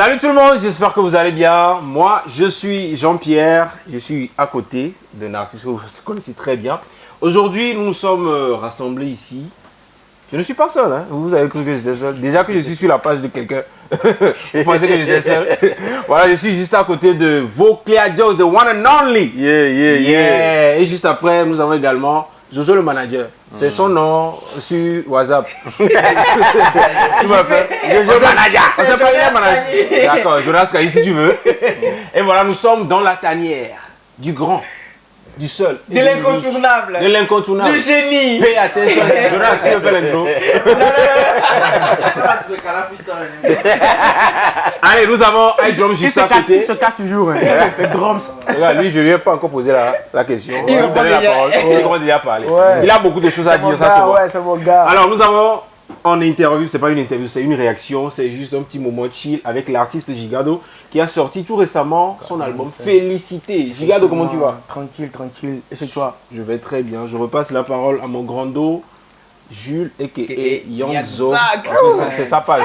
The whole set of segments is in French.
Salut tout le monde, j'espère que vous allez bien. Moi, je suis Jean-Pierre, je suis à côté de Narcisse, que vous connaissez très bien. Aujourd'hui, nous nous sommes rassemblés ici. Je ne suis pas seul, hein. Vous avez cru que j'étais seul. Déjà que je suis sur la page de quelqu'un, vous pensez que j'étais seul. Voilà, je suis juste à côté de Voclea Joe, the one and only. Yeah. Et juste après, nous avons également Jojo le manager. C'est son nom sur WhatsApp. Tu m'appelles Jojo le manager. On s'appelle le manager. D'accord, Jonas Kaï si tu veux. Et voilà, nous sommes dans la tanière du grand, du seul. De l'incontournable. De l'incontournable. Du génie. Paye attention. Jonas, tu veux faire l'intro? Allez, nous avons un drum juste à côté. Il se cache toujours, hein. Les drums. Regarde, lui, je ne lui ai pas encore posé la question. Il va répond donner la déjà. parole. Il va déjà parler. Ouais. Il a beaucoup de choses à C'est mon dire, ça se gars, voit. ouais, c'est mon gars. Alors, nous avons en interview, c'est pas une interview, c'est une réaction, c'est juste un petit moment chill avec l'artiste Gigado qui a sorti tout récemment son album Félicité. Gigado, comment tu vas? Tranquille. Et c'est toi? Je vais très bien. Je repasse la parole à mon grand dos, Jules, a.k.a. Yangzo. Yazak. C'est sa page.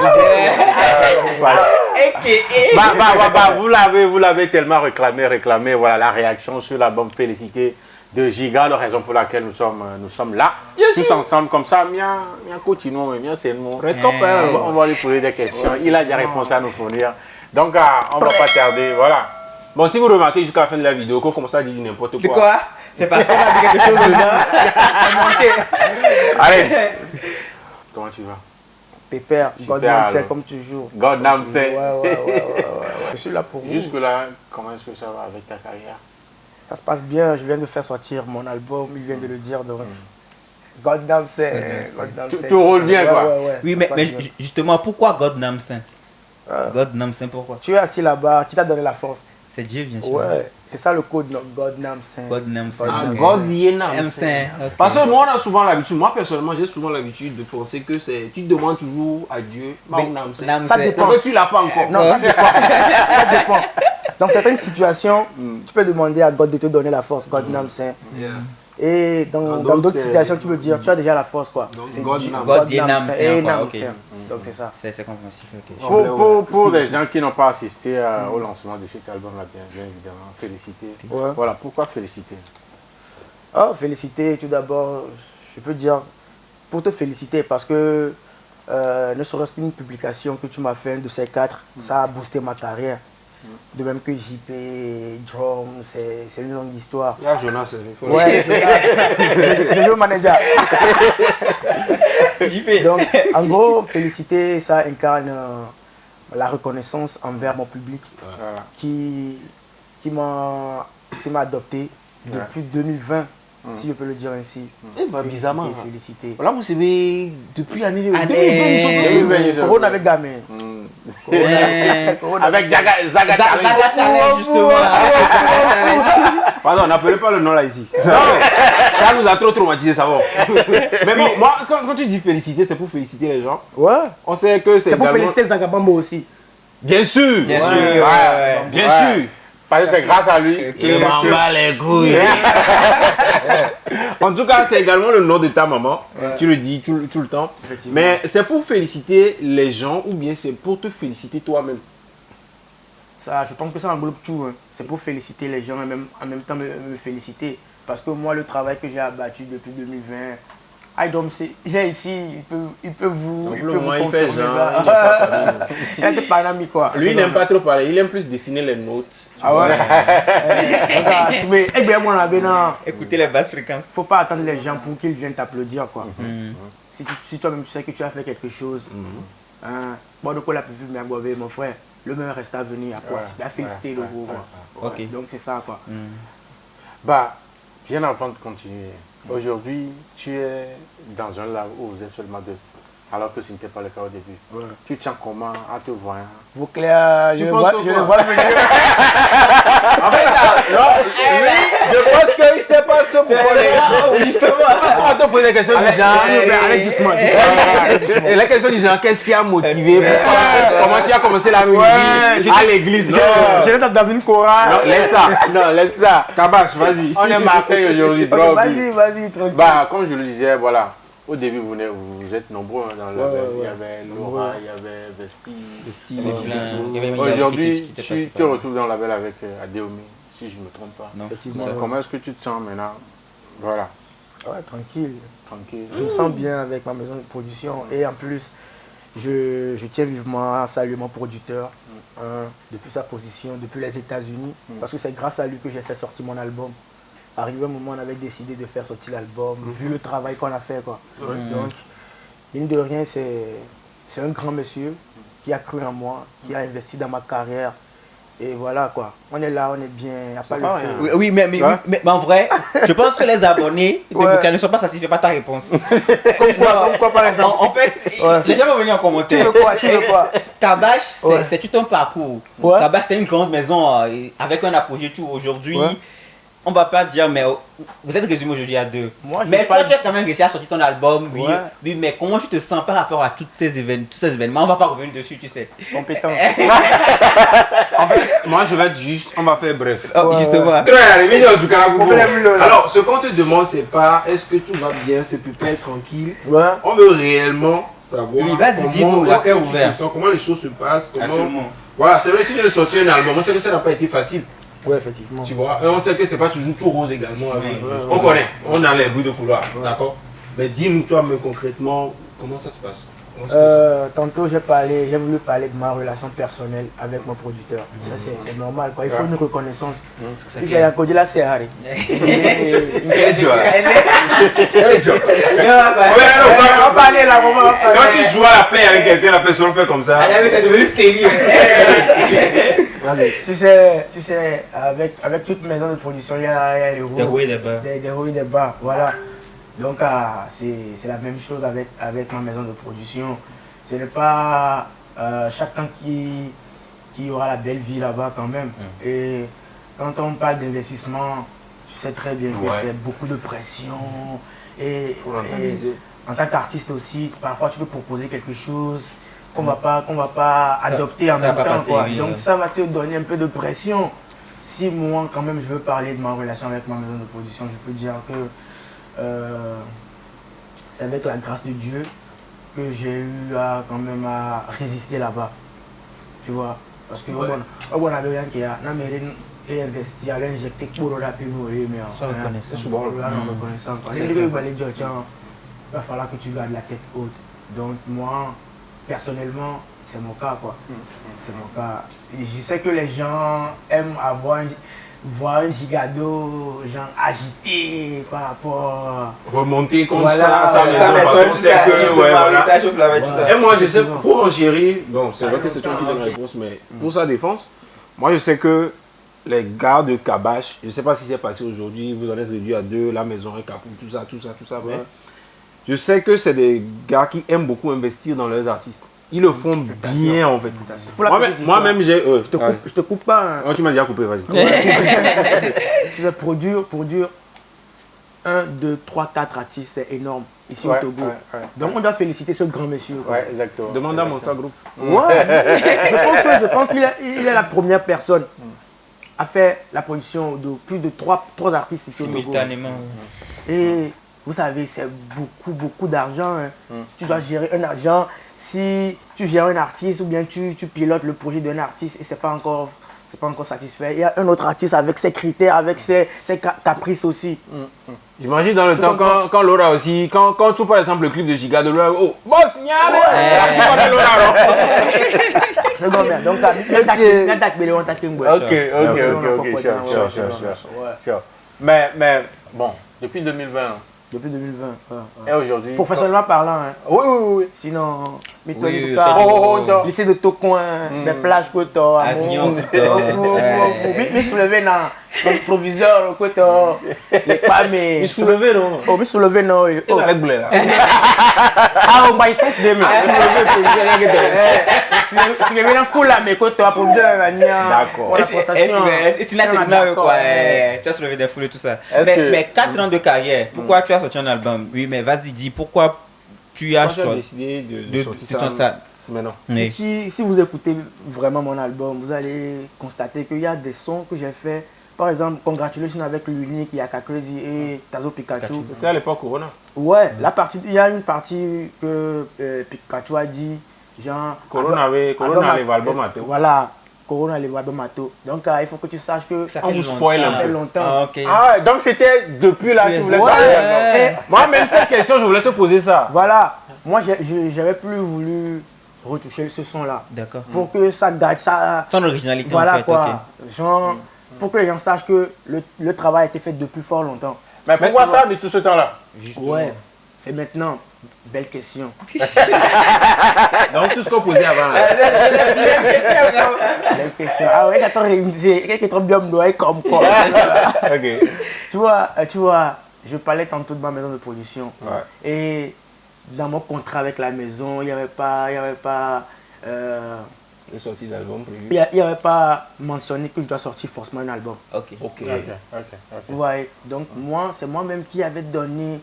Vous l'avez tellement réclamé, voilà la réaction sur l'album Félicité de Giga, la raison pour laquelle nous sommes là, tous ensemble comme ça, continuons, c'est nous. On va lui poser des questions, il a des réponses à nous fournir, donc on ne va pas tarder, voilà. Bon, si vous remarquez jusqu'à la fin de la vidéo qu'on commence à dire n'importe quoi. De quoi? C'est parce qu'on a dit quelque chose dedans. Allez. Comment tu vas? Pépère, Super, God Nam alors. comme toujours. God Nam say. Ouais. Je suis là pour vous. Jusque-là, comment est-ce que ça va avec ta carrière? Ça se passe bien, je viens de faire sortir mon album, il vient de le dire, donc... God Nam say. Tu roules bien, quoi. Oui, mais justement, pourquoi God Namsen? God Namsen, pourquoi? Tu es assis là-bas, qui t'a donné la force? C'est Dieu, bien sûr. Ouais, c'est ça le code, non? God Nam say. God Namsen. Ah, God Yena. Namsen. Parce que moi, on a souvent l'habitude, moi personnellement, j'ai souvent l'habitude de penser que c'est. Tu demandes toujours à Dieu, Namsen. Ça dépend. Parce que tu l'as pas encore. Non, ça dépend. Ça dépend. Dans certaines situations, tu peux demander à God de te donner la force, God Nam say. Et dans d'autres situations, tu peux dire, tu as déjà la force, quoi. Donc, C'est God Dieu, Nam God Nam Nam say, say, et quoi, Nam ok. say. Donc c'est ça. C'est compréhensible, ok. Pour les gens qui n'ont pas assisté au lancement de cet album-là, bien évidemment, Félicité. Ouais. Voilà, pourquoi Félicité? Oh, féliciter, tout d'abord, je peux dire, pour te féliciter parce que ne serait-ce qu'une publication que tu m'as fait de ces 4, ça a boosté ma carrière. De même que JP, Drum, c'est une longue histoire. Il y a Jonas, il faut Ouais, je joue manager. Donc, en gros, féliciter, ça incarne la reconnaissance envers mon public Voilà. qui m'a adopté depuis 2020, si je peux le dire ainsi. Eh ben, bizarrement. Féliciter. Voilà, vous savez, depuis l'année 2020, Année. Corona avec gamin. Avec Zaga Zaga Challenge, justement. Pardon, n'appelez pas le nom là ici. Ça nous a trop traumatisé, ça va. Mais bon, moi, quand tu dis féliciter, c'est pour féliciter les gens. Ouais. On sait que C'est pour féliciter Zagabambo aussi. Bien sûr. Bien sûr. Bien sûr. Parce que c'est grâce à lui. Il m'en bat les couilles. En tout cas, c'est également le nom de ta maman. Tu le dis tout le temps. Mais c'est pour féliciter les gens ou bien c'est pour te féliciter toi-même? Ça, je pense que ça englobe tout. Hein. C'est pour féliciter les gens et en même temps me féliciter. Parce que moi, le travail que j'ai abattu depuis 2020, j'ai ici, il peut vous. Donc, il le peut vous moins il fait confirmer genre, ça. Il a été pas un ami, quoi. Lui, il n'aime pas trop parler. Il aime plus dessiner les notes. Ah ouais? Mais, eh bien, moi, là, Écoutez les basses fréquences. faut pas attendre les gens pour qu'ils viennent t'applaudir, quoi. Si toi-même tu sais que tu as fait quelque chose, bon, donc on l'a pu vivre, mais mon frère, le meilleur reste à venir après. Il a félicité le gros. Ok. Donc c'est ça, quoi. Bah, bien avant de continuer, aujourd'hui, tu es dans un live où vous êtes seulement deux, alors que ce n'était pas le cas au début. Tu te sens comment en te voyant? Voclea, je le vois venir. En fait, je pense qu'il ne sait pas ce pourquoi. Justement. On va te poser des questions du genre. Allez, dis-moi. Et la question du genre, qu'est-ce qui a motivé? Comment tu as commencé la musique à l'église? J'étais dans une chorale. Non, laisse ça. Non, laisse ça. Kabash, vas-y. On est Marseille aujourd'hui, Ok, drogue. vas-y, tranquille. Bah, comme je le disais, voilà. au début, vous êtes nombreux hein, dans le label. Il y avait Laura, il y avait Vesti. Il y avait plein. Aujourd'hui, tu te retrouves dans le label avec Adeomi, si je ne me trompe pas. Non. Effectivement. Comment est-ce que tu te sens maintenant? Voilà. Ouais, tranquille. Tranquille. Je me sens bien avec ma maison de production et en plus, je tiens vivement à saluer mon producteur depuis sa position, depuis les États-Unis, parce que c'est grâce à lui que j'ai fait sortir mon album. Arrivé un moment, on avait décidé de faire sortir l'album, vu le travail qu'on a fait, quoi. Donc, mine de rien, c'est un grand monsieur qui a cru en moi, qui a investi dans ma carrière. Et voilà quoi, on est là, on est bien, il n'y a pas le feu. Oui, mais en vrai, je pense que les abonnés de Goutier ne sont pas satisfaits par ta réponse. Pourquoi par exemple? En fait, les gens vont venir en commentaire. Tu veux quoi? Kabash, c'est tout un parcours. Kabash, c'est une grande maison avec un apogée tout aujourd'hui. On va pas dire, mais vous êtes résumé aujourd'hui à deux. Mais toi, tu as quand même réussi à sortir ton album, oui, mais comment tu te sens par rapport à tous ces événements? On va pas revenir dessus, tu sais. Compétent. En fait, moi je vais être juste, on va faire bref. Justement. Alors, ce qu'on te demande, c'est pas est-ce que tout va bien, c'est peut-être tranquille. Ouais. On veut réellement savoir Oui, vas-y, dis-nous, comment, à cœur ouvert. comment les choses se passent. Comment... Actuellement. Voilà, c'est vrai que tu viens de sortir un album. On sait que ça n'a pas été facile. Oui, effectivement. Tu vois, et on sait que c'est pas toujours tout rose également. On connaît, on a les bruits de couloir, d'accord. Mais dis-nous, toi, mais concrètement, comment ça se passe? Tantôt, j'ai voulu parler de ma relation personnelle avec mon producteur. Ça, c'est normal, quoi. Il faut une reconnaissance. Il y a un code là, c'est Harry. Quand tu joues à la paix avec quelqu'un, la personne fait comme ça. C'est devenu sérieux. Tu sais, avec toute maison de production, il y a des hauts et des bas. Voilà. Donc, c'est la même chose avec ma maison de production. Ce n'est pas chacun qui aura la belle vie là-bas quand même. Et quand on parle d'investissement, tu sais très bien que c'est beaucoup de pression. Et en tant qu'artiste aussi, parfois tu peux proposer quelque chose qu'on va pas adopter en même temps. Quoi. Donc ça va te donner un peu de pression. Si moi, quand même, je veux parler de ma relation avec ma maison de production, je peux dire que c'est avec la grâce de Dieu que j'ai eu quand même à résister là-bas. Tu vois, parce que on avait rien qui a investi, à injecter pour la paix, mais sans reconnaissance. Il va falloir que tu gardes la tête haute. Donc moi, personnellement, c'est mon cas quoi. C'est mon cas. Et je sais que les gens aiment voir un gigado genre agité par rapport remonter comme voilà, ça voilà. Et moi je sais pour Algérie, bon c'est vrai que c'est toi qui donne la réponse, mais pour sa défense, moi je sais que les gars de Kabash, je ne sais pas si c'est passé aujourd'hui, vous en êtes réduit à deux, la maison est capou, tout ça, ouais. Je sais que c'est des gars qui aiment beaucoup investir dans leurs artistes. Ils le font bien en fait. Moi-même j'ai... je te coupe pas. Hein. Oh, tu m'as déjà coupé, vas-y. Tu sais, produire 1, 2, 3, 4 artistes, c'est énorme ici au Togo. Donc on doit féliciter ce grand monsieur. Ouais, exactement. Demande à Monsa Group. Ouais, je pense qu'il est la première personne à faire la production de plus de 3 artistes ici au Togo. Simultanément. Et vous savez, c'est beaucoup d'argent. Hein. Tu dois gérer un argent. Si tu gères un artiste ou bien tu pilotes le projet d'un artiste et c'est pas encore satisfait, il y a un autre artiste avec ses critères, avec ses caprices aussi. J'imagine dans le temps quand Laura aussi, quand tu par exemple le clip de Giga de Laura, oh, bon signal, tu connais Laura, non? C'est bon, bien. Donc, sure. Mais bon, depuis 2020. Depuis 2020. Et aujourd'hui. Professionnellement parlant. Hein. Oui. Sinon, lycée de Tocon, des plages côté avion me soulever dans le proviseur côté les pas mais. Me soulever non. Oh, me soulever non. Oh, avec blé là. Ah, on va essayer de me soulever dans full là mais côté proviseur là d'accord. Et c'est la technologie quoi. Tu as soulevé des foules et tout ça. Mais 4 ans de carrière, pourquoi tu as sorti un album? Oui, mais vas-y, dis pourquoi tu as décidé de sortir ça. Mais non. Si vous écoutez vraiment mon album, vous allez constater qu'il y a des sons que j'ai fait par exemple, Congratulations avec l'unique Yaka Crazy et Tazo Pikachu. C'était à l'époque Corona. Ouais, il y a une partie que Pikachu a dit, genre... Corona avait l'album Mato. Voilà, Corona avait l'album Mato. Donc, il faut que tu saches que... Ça on vous spoil un peu. Longtemps. Ah, ok. Ah, donc c'était depuis là que tu voulais sortir l'album. Moi, même cette question, je voulais te poser ça. Voilà, moi, j'avais plus voulu retoucher ce son-là. D'accord. Pour que ça garde ça... Son originalité, Voilà en fait. quoi. Genre, pour que les gens sachent que le travail a été fait depuis fort longtemps. Mais pourquoi ça de tout ce temps-là? Ouais, c'est maintenant. Belle question. Donc tout ce qu'on posait avant. Belle question. Ah ouais, attends, c'est trop bien me doit comme quoi. Ok. Tu vois, je parlais tantôt de ma maison de production. Ouais. Et dans mon contrat avec la maison, il n'y avait pas Les sorties d'album prévues. il y avait pas mentionné que je dois sortir forcément un album. Ok. Vous voyez, donc moi, c'est moi-même qui avait donné...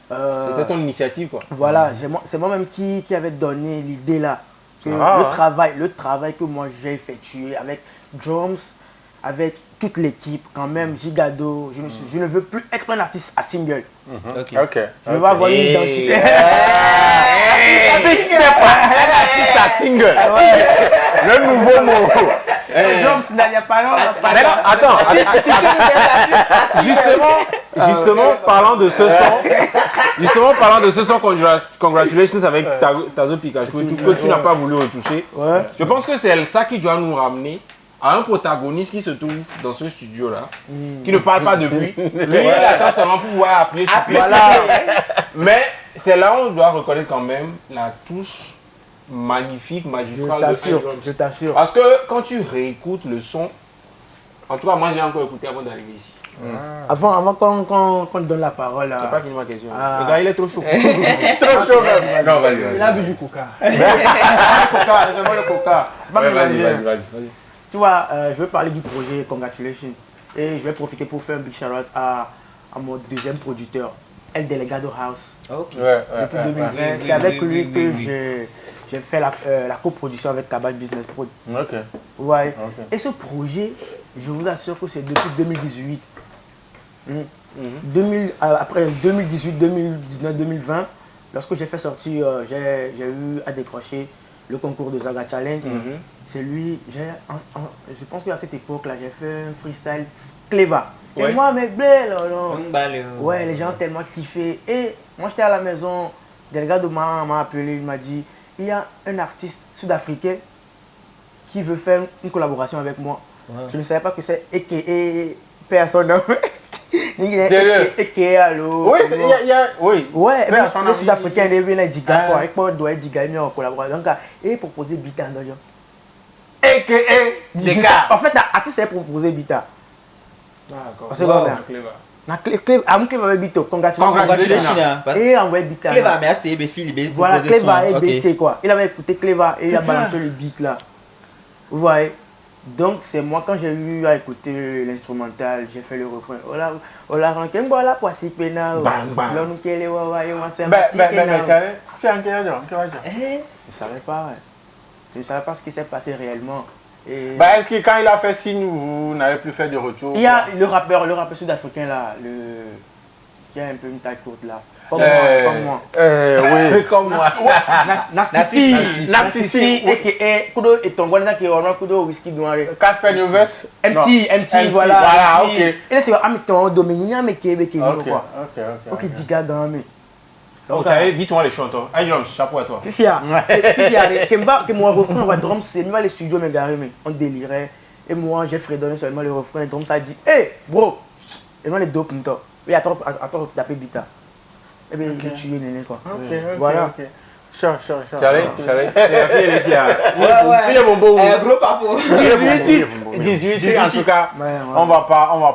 C'était ton initiative quoi. Voilà, c'est moi-même qui avait donné l'idée là. Que le travail que moi j'ai effectué avec Drums, avec toute l'équipe, quand même, Gigado, je ne veux plus être un artiste à single. Je veux avoir une identité. Un artiste à single. Le nouveau mot. Drums, il n'y a pas longtemps. Mais non, attends. Justement, parlant de ce son, Congratulations avec Tazo Pikachu, que tu n'as pas voulu retoucher. Ouais. Je pense que c'est ça qui doit nous ramener à un protagoniste qui se trouve dans ce studio-là, qui ne parle pas depuis. Lui, il attend seulement pour pouvoir appuyer sur play. Mais c'est là où on doit reconnaître quand même la touche magnifique, magistrale Je t'assure. Parce que quand tu réécoutes le son, en tout cas, moi j'ai encore écouté avant d'arriver ici. Avant qu'on te donne la parole. C'est pas fini ma question. Ah. Le gars, il est trop chaud. Trop chaud même. Non, vas-y. Il a bu du coca. Le coca. Ouais, Vas-y. Tu vois, je vais parler du projet Congratulations. Et je vais profiter pour faire un big shout-out à mon deuxième producteur, El Delegado House. Ok. Depuis 2020. C'est avec lui que j'ai fait la coproduction avec Cabal Business Pro. Ouais. Et ce projet, je vous assure que c'est depuis 2018. Après 2018, 2019, 2020, lorsque j'ai fait sortir, j'ai eu à décrocher le concours de Zaga Challenge. C'est lui, je pense qu'à cette époque-là, j'ai fait un freestyle Cleva. Et moi, mes blés, ouais, les gens ont tellement kiffé. Et moi, j'étais à la maison, Delgado m'a appelé, il m'a dit, il y a un artiste sud-africain qui veut faire une collaboration avec moi. Je ne savais pas que c'est a.k.a. personne. Sérieux? A.k.a. allo. Oui, il y a... Oui. Ouais, le sud-africain, il est venu à Diga, quoi. Et moi, je dois Diga, il m'a collaboré. Donc, il a proposé Bita en Dojo. A.k.a. Diga. En fait, l'artiste a proposé Bita. D'accord. C'est pas bien. Cleva avec Bito, Congratulations. Et il a envoyé Bita. Cleva, mais assez Philippe. Voilà, Cleva et BC quoi. Il avait écouté Cleva et il a balancé le beat là. Vous voyez. Donc c'est moi quand j'ai eu à écouter l'instrumental, j'ai fait le refrain. Ola ranken bola poisi pena. Bang bang. Là nous kele wa yo ma se Ben, c'est un gars. Je savais pas. Je ne savais pas ce qui s'est passé réellement. Ben, est-ce que quand il a fait signe, vous n'avez plus fait de retour? Il y a le rappeur sud-africain là, qui a un peu une taille courte là. Comme moi. Oui. Comme moi. Narcissi. Et Kudo et ton qui est Kudo whisky noir. Casper Newves. MT, voilà. Voilà, ok. Et c'est un dominicien mais qui est quoi. Ok, Diga dans mes. Donc, dis-toi les chanteurs. Aïe, chapeau à toi. Fifia. Que mon refrain va drum, c'est moi les studios me garé mais on délirait. Et moi j'ai fredonné seulement le refrain, drum ça dit "Hey bro." Et moi les dope m'to. Et attends taper Bita. Et bien il tue néné quoi. Voilà. Chalet. Il est bon beau. Gros papo. 18 en tout cas. On va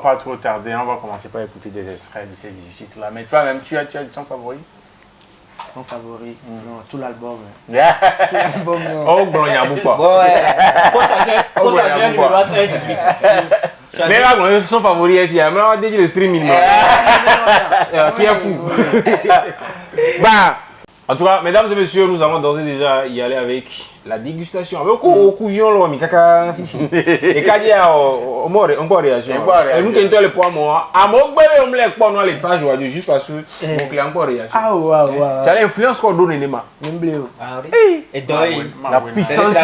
pas trop tarder. On va commencer par écouter des extraits de ces 18 là. Mais toi-même, tu as des sons favoris? Mon favori, non, tout l'album. Oh, bon, il y a beaucoup. Ouais. Faut changer un numéro 18. Mais là, son favori est fier. Mais on va dire le streaming. Qui est fou. Bah, en tout cas, mesdames et messieurs, nous allons d'ores et déjà y aller avec la dégustation. Avec au couillon, là, mais caca. Et quand il y a on peut réagir. Et nous, quand on le poids, moi, à mon bébé, on me l'a pas, on les pages, juste parce que mon client peut réagir. Ah, ouais. Tu as l'influence qu'on donne, Nema. Et Doy. La puissance.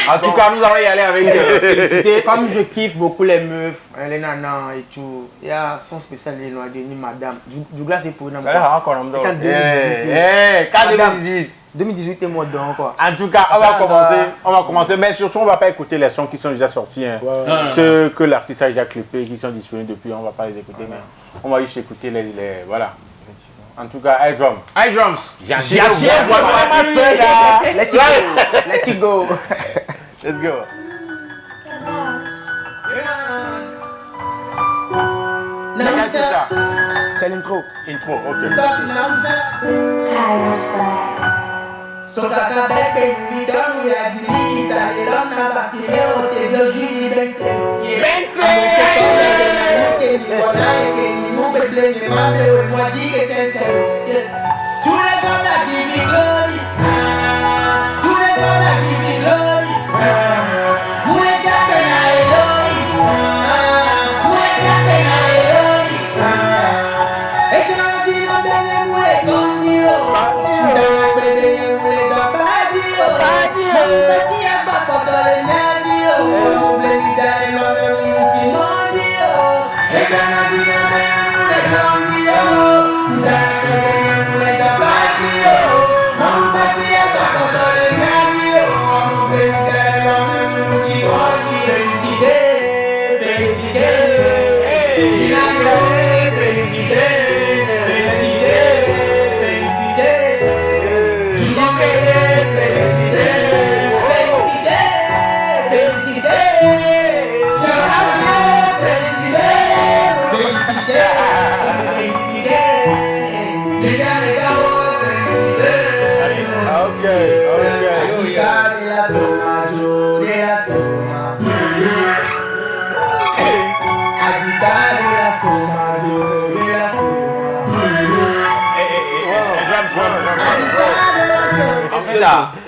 En tout cas, nous allons y aller avec Félicité. Comme je kiffe beaucoup les meufs, les nanas et tout, il y a son spécial les noirs, ni madame. Douglas est pour une Quand 2018. 2018 est moi dedans quoi. En tout cas, on va commencer, mais surtout on va pas écouter les sons qui sont déjà sortis, hein. Ceux que l'artiste a déjà clippés, qui sont disponibles depuis, on va pas les écouter, mais on va juste écouter les voilà. En tout cas, iDrums. iDrums. Let it go. Let's go. C'est l'intro. Intro, ok. So kaka bebe ni don ya dimi sa le don na basile o te do juli bense ke ni wala ke ni mo beble me mable o mo di ke sincero tu le gonna give me glory tu le gonna give me glory mu le gabe na eloi mu le gabe na eloi e te no di no bene mu le condio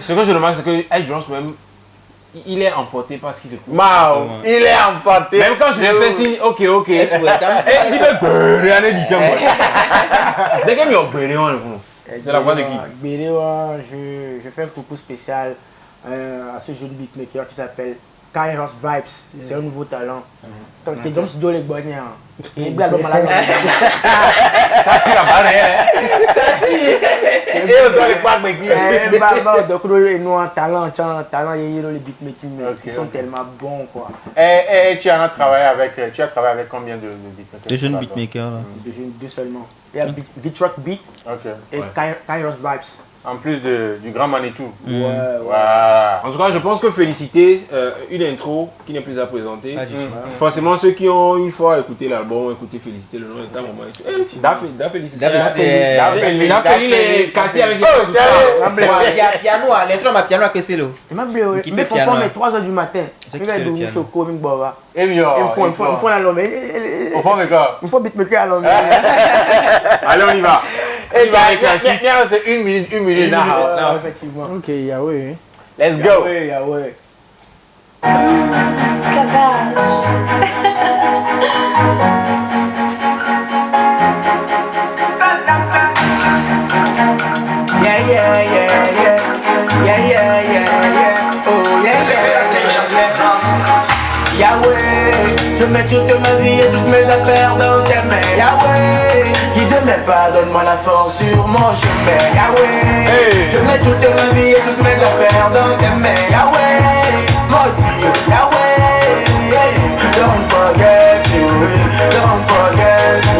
Ce que je remarque, c'est que iDrums même, il est emporté par ce qu'il écoute. Il est emporté. Même quand je lui fais signe, ok. Il me rien dit comme moi. Dès qu'il me c'est la voix de qui? Je fais un coucou spécial à ce jeune beatmaker qui s'appelle Kairos Vibes. C'est un nouveau talent. Donc, t'es dans ce dos les bonniers. Il est malade. Ça tire la barre. Et vous allez pas me dire. Donc, nous, un talent, les beatmaking, ils sont tellement bons, quoi. Et tu as travaillé avec combien de beatmakers? Deux jeunes beatmakers. Deux seulement. Il y a Beatrock Beat et Kairos Vibes. En plus du grand Manitou. Voilà. En tout cas, je pense que Félicité, une intro qui n'est plus à présenter. Forcément, ceux qui ont une fois écouté l'album, écouté Félicité, le nom est un moment et tout. Félicité. Les quartiers avec les piano, l'intro ma piano à Kesselo. Il m'a bleu. Il me font mais 3h du matin. Il va donner choco, il me boit. Il me faut la lombe. On fait quoi? Il faut beatmaker à lombe. Allez, on y va. Et c'est une minute là. Effectivement. Ok, Yahweh. Let's go. Yahweh. Yahweh, je mets toute ma vie et toutes mes affaires dans tes mains. Yahweh, guide mes pas, donne-moi la force sur mon chemin. Yahweh, je mets toute ma vie et toutes mes affaires dans tes mains. Yahweh, mon Dieu, Yahweh, don't forget me, don't forget me.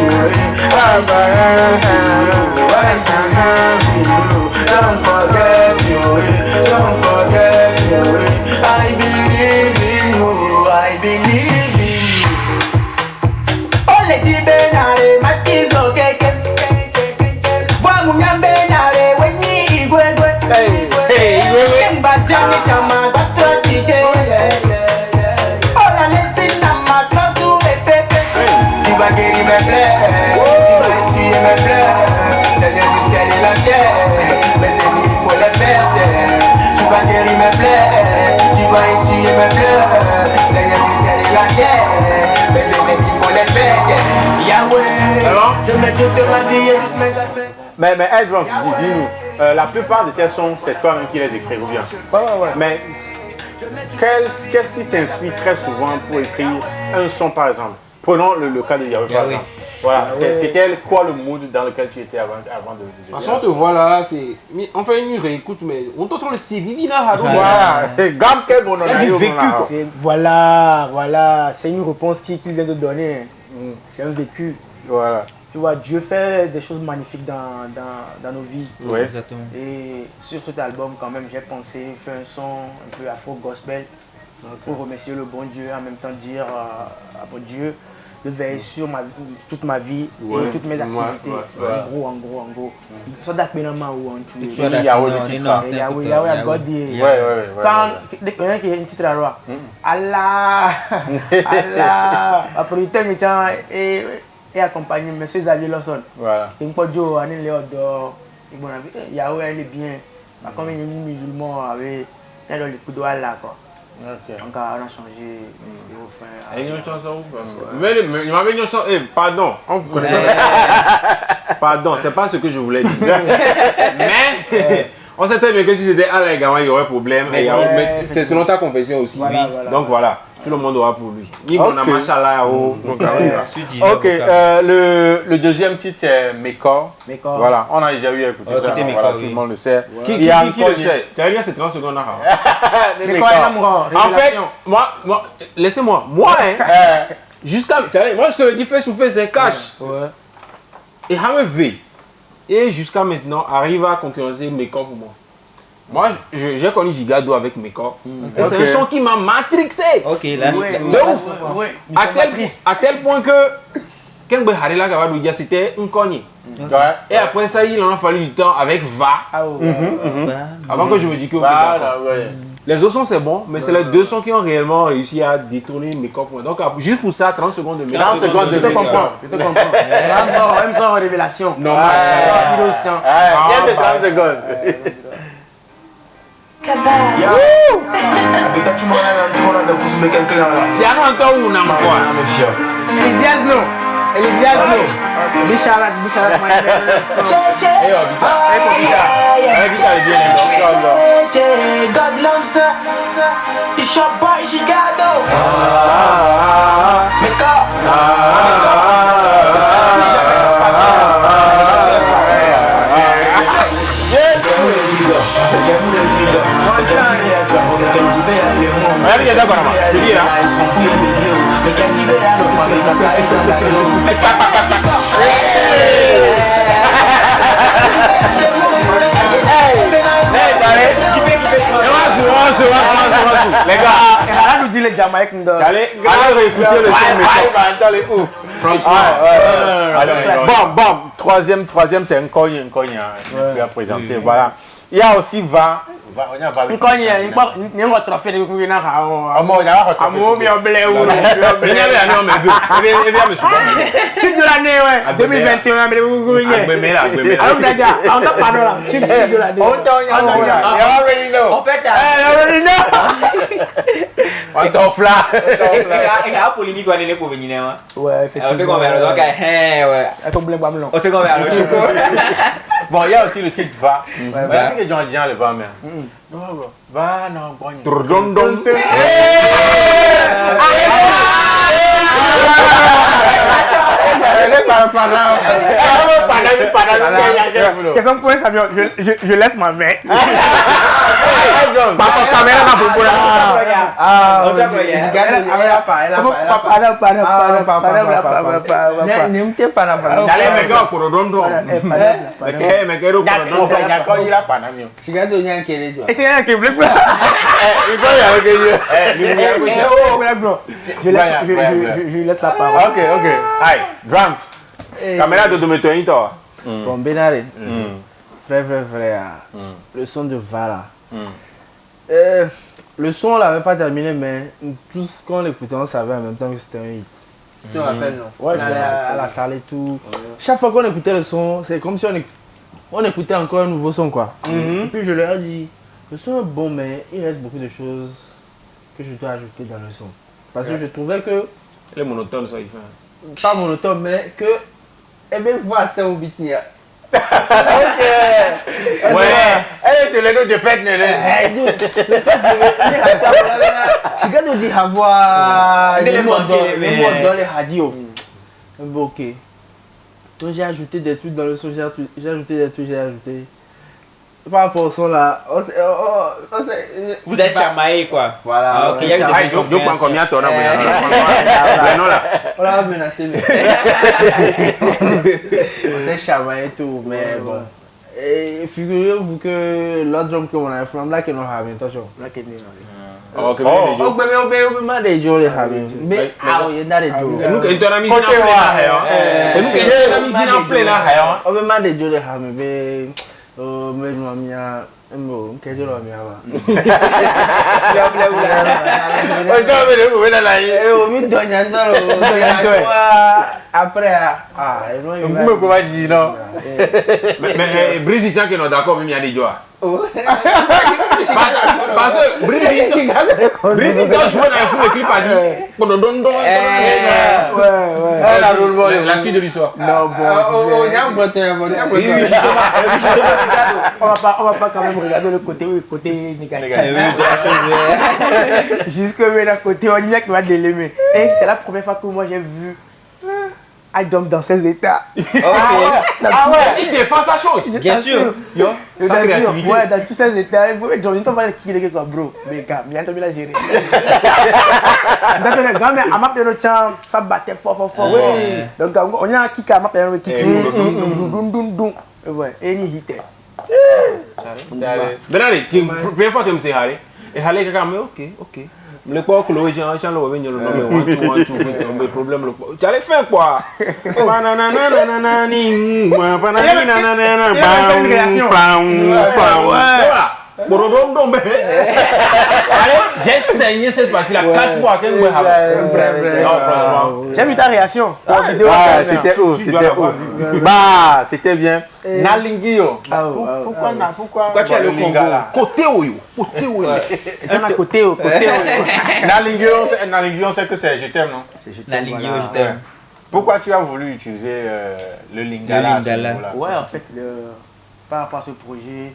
Don't forget me, don't forget me. I believe in you. I believe in you. Ole ti benare matizo keke. Wa mungambenare wenyi igwegwe. Kemba jami chama batotike. Ola lesina makrosu pepe. Tu vas guérir mes plaies, tu vas essuyer mes plaies. Seigneur du ciel et la terre, mes ennemis il faut les faire taire. Tu vas guérir mes toute ma vie et toutes mes affaires. Mais Edwin, dis-nous, la plupart de tes sons, c'est toi-même qui les écris ou bien? Ouais. Mais qu'est-ce qui t'inspire très souvent pour écrire un son, par exemple? Prenons le cas de Yahweh, par exemple. Voilà, c'était quoi le mood dans lequel tu étais avant de De toute façon, on te voit là, on fait une réécoute, mais on t'entend le CV, voilà, gamme quel bon Voilà, c'est une réponse qu'il vient de donner. C'est un vécu. Voilà. Tu vois, Dieu fait des choses magnifiques dans nos vies. Oui. Exactement. Et sur cet album, quand même, j'ai pensé faire un son un peu afro-gospel pour remercier le bon Dieu, en même temps dire à mon Dieu de veiller sur toute ma vie et toutes mes activités. En gros. Ça date maintenant où on tue. Yahweh a God dit. Sans quelqu'un qui est un titre à roi. Allah. Après, il et accompagné M. Xavier Lawson. Voilà. Il me dit Yahweh il est bien. Comme il y a un musulman avec le coup de Allah quoi. Okay. Donc on a changé. Il y a une chanson. Il m'avait une chanson. Pardon. Pardon, c'est pas ce que je voulais dire. Mais on sait très bien que si c'était Allah également, il y aurait problème. Mais c'est selon ta confession aussi. Voilà. Donc voilà. Tout le monde aura pour lui. Ni mon Machallah. Ok, le deuxième titre c'est Mekor. Voilà, on a déjà eu à écouter ça. Voilà, tout le monde le sait. Qui le sait? Tu as bien ces 30 secondes là. En fait, moi laissez-moi. Moi, jusqu'à. Moi je te le dis, fais souffler, c'est cash. Et HMV. Et jusqu'à maintenant, arrive à concurrencer Mekor pour moi. Moi, j'ai connu Gigado avec Mekor. Et c'est un son qui m'a matrixé. Ok, là, à tel point que Kengbe Harila Gavaloudia, c'était un cogné. Et après ça, il en a fallu du temps avec Va. Avant que je me dise que les autres sons c'est bon, mais c'est les deux sons qui ont réellement réussi à détourner Mekor. Donc juste pour ça, 30 secondes de Mekor. 30 secondes de Mekor. Je te comprends. Même sans révélation. Non, il y a des 30 secondes. Piano encore ou non quoi? Elias no. Bisharat, God loves her. It's your boy, Gigado. Les gars, elle nous dit les Jamaïcains. Allez réécouter le son. Franchement. Bon, troisième c'est un cogne, je vais présenter. Voilà. Il y a aussi Va. Un cogne, il y a un trophée de Koukina. Tube de l'année, ouais. 2021, mais vous voyez. Alors, Nadia, on t'a pas là. Tube de l'année. En fait, on t'offre là. Il y a polémique à l'époque pour venir. Ouais, effectivement. On sait qu'on va le donc, ouais. On sait qu'on va le choco. Bon, il y a aussi le titre Va. Mais est-ce que Jean le va même? Va, non, bon. Question pour ça, je laisse ma main. Je laisse la parole. Ok. Hi, drums. Caméra de Dometonito. Bon, Benare. Vrai. Le son de Vala. Le son, on l'avait pas terminé, mais tout ce qu'on écoutait, on savait en même temps que c'était un hit. Tu te rappelles, non? Ouais, à la salle et tout. Chaque fois qu'on écoutait le son, c'est comme si on écoutait encore un nouveau son, quoi. Et puis je leur ai dit, le son est bon, mais il reste beaucoup de choses que je dois ajouter dans le son. Parce que je trouvais que... Il est monotone, ça, il fait. Pas monotone, mais que Et bien, voilà, c'est un bitin. Ouais. Elle est sur les notes de fête, Néné. Je garde de avoir les mots dans les radios. Ok. Donc j'ai ajouté des trucs dans le son, j'ai ajouté des trucs, j'ai ajouté. Par rapport au son là, vous êtes chamaillé quoi. Voilà. Ok, il y a eu des Donc, combien t'en as? On l'a menacé. On s'est chamaillé et tout, mais bon. Et figurez-vous que l'autre drum que on a fait, là, que nous avons, attention. Là, que nous avons. Ok, On peut demander des jours les ramen. Mais il y a des jours. Nous, quand on a mis en plein là, nous, quand on a mis en plein là, on peut demander des jours les ramen, mais nous avons mis un mot, qu'est-ce que nous avons mis avant? Après, vous pouvez dire non. mais Brésil, tiens que nous d'accord, mais il y a des jours. Parce que Brésil doit jouer dans un film, le clip a dit. La suite de l'histoire. Non, bon, on va pas quand même regarder le côté négatif. Jusque maintenant, côté on dit qu'il va l'aimer. Et c'est la première fois que moi j'ai vu Adam dans ses états. Ah ouais, il défend sa chose. Bien sûr. Sa créativité. Ouais, dans tous ses états. John, il va qui est bro. Mais gars, il a entendu la gérer. Donc, le gars, mais à ma période, ça battait fort. Donc, on a un kick à ma période qui ouais, et il hitait. Mais allez, première fois que je me suis haré, et allez, quelqu'un me dit ok. Le quoi que l'eau, j'ai un chant, l'eau, le nom, le problème, tu allais faire quoi? J'ai saigné cette partie-là 4 fois. J'ai vu ta réaction. C'était ouf. Bah, c'était bien. Nalingio. Pourquoi tu as le Congo? Côté Oyo. C'est un côté Oyo. Nalingio, c'est que c'est je t'aime, non? Nalingio, je t'aime. Pourquoi tu as voulu utiliser le lingala? Ouais, en fait, par rapport à ce projet,